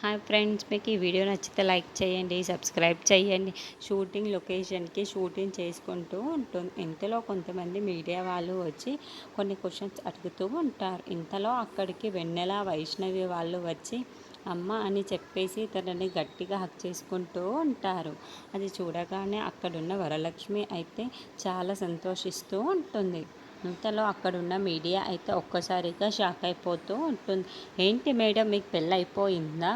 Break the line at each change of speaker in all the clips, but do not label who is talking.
Hi friends, మీకు ఈ video నచ్చితే లైక్ చేయండి, సబ్స్క్రైబ్ చేయండి. షూటింగ్ లొకేషన్కి షూటింగ్ చేసుకుంటూ ఉంటుంది. ఇంతలో కొంతమంది మీడియా వాళ్ళు వచ్చి కొన్ని క్వశ్చన్స్ అడుగుతూ ఉంటారు. ఇంతలో అక్కడికి వెన్నెల, వైష్ణవి వాళ్ళు వచ్చి అమ్మ అని చెప్పేసి తనని గట్టిగా హక్ చేసుకుంటూ ఉంటారు. అది చూడగానే అక్కడున్న వరలక్ష్మి అయితే చాలా సంతోషిస్తూ ఉంటుంది. ఇంతలో అక్కడున్న మీడియా అయితే ఒక్కసారిగా షాక్ అయిపోతూ ఉంటుంది. ఏంటి మేడం, మీకు పెళ్ళైపోయిందా?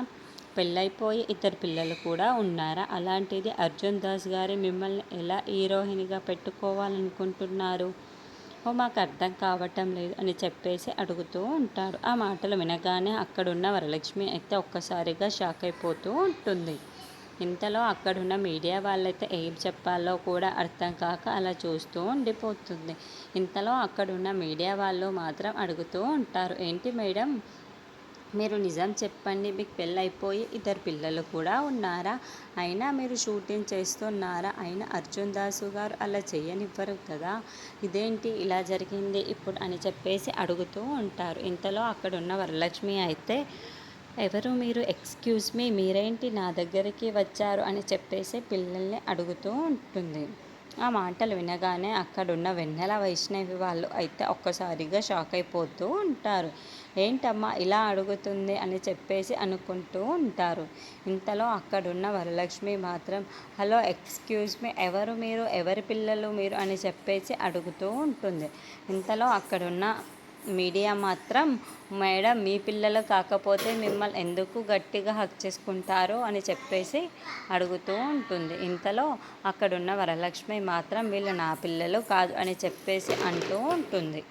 పెళ్ళైపోయి ఇద్దరు పిల్లలు కూడా ఉన్నారా? అలాంటిది అర్జున్ దాస్ గారి మిమ్మల్ని ఎలా హీరోయిన్గా పెట్టుకోవాలనుకుంటున్నారు? మాకు అర్థం కావటం లేదు అని చెప్పేసి అడుగుతూ ఉంటారు. ఆ మాటలు వినగానే అక్కడున్న వరలక్ష్మి అయితే ఒక్కసారిగా షాక్ అయిపోతూ ఉంటుంది. ఇంతలో అక్కడున్న మీడియా వాళ్ళైతే ఏం చెప్పాలో కూడా అర్థం కాక అలా చూస్తూ ఉండిపోతుంది. ఇంతలో అక్కడున్న మీడియా వాళ్ళు మాత్రం అడుగుతూ ఉంటారు, ఏంటి మేడం, మీరు నిజం చెప్పండి, మీకు పెళ్ళైపోయి ఇద్దరు పిల్లలు కూడా ఉన్నారా? అయినా మీరు షూటింగ్ చేస్తున్నారా? అయినా అర్జున్ దాసు గారు అలా చేయనివ్వరు కదా, ఇదేంటి ఇలా జరిగింది ఇప్పుడు అని చెప్పేసి అడుగుతూ ఉంటారు. ఇంతలో అక్కడున్న వరలక్ష్మి అయితే, ఎవరు మీరు, ఎక్స్క్యూజ్ మీ, మీరేంటి నా దగ్గరికి వచ్చారు అని చెప్పేసి పిల్లల్ని అడుగుతూ ఉంటుంది. ఆ మాటలు వినగానే అక్కడున్న వెన్నెల, వైష్ణవి వాళ్ళు అయితే ఒక్కసారిగా షాక్ అయిపోతూ ఉంటారు. ఏంటమ్మా ఇలా అడుగుతుంది అని చెప్పేసి అనుకుంటూ ఉంటారు. ఇంతలో అక్కడున్న వరలక్ష్మి మాత్రం, హలో ఎక్స్క్యూజ్ మీ, ఎవరు మీరు, ఎవరి పిల్లలు మీరు అని చెప్పేసి అడుగుతూ ఉంటుంది. ఇంతలో అక్కడున్న మీడియా మాత్రం, మేడం మీ పిల్లలు కాకపోతే మిమ్మల్ని ఎందుకు గట్టిగా హక్ చేసుకుంటారు అని చెప్పేసి అడుగుతూ ఉంటుంది. ఇంతలో అక్కడున్న వరలక్ష్మి మాత్రం, వీళ్ళు నా పిల్లలు కాదు అని చెప్పేసి అంటూ ఉంటుంది.